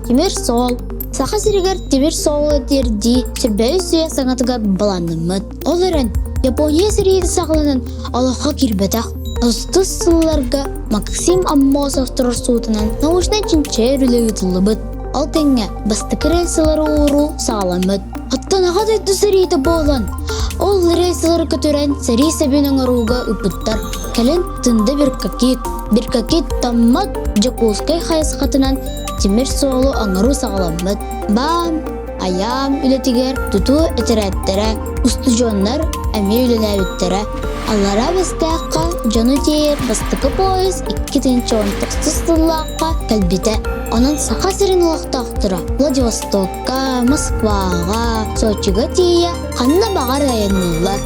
Тимир сол. Саха сиригер Тимир сол дерди сүрбәй үсüе саңатыга баланымыт. Оларын Япония сирийді сақланын алақа кирбетақ. Астыз сылларға Максим Аммосов тұрыр суытынан наушна чинче рүлігі тұлыбыт. Ал тәңе бастықы рейсылары ұғыру сағаламыт. Аттан аға дайты сирийді болан. Ол рейсылары көтөрен сирий сәбенің ұруға үпіттар. Кәлін тынды бір какит таммат Жакускай хайсқатынан Тимир соолу аңыру сағаламыт. Бам, аям үлетігер тұту әтірәттері, устужонлар әме үлеләуіттері. Аллара бастаққа жону тейер бастықы поезд 2-19 сыллаққа кәлбіті. Onun saqa сирин олақтақтыра Владивостокка, Москваға, Сочиға тейе қанна бағар айынылар.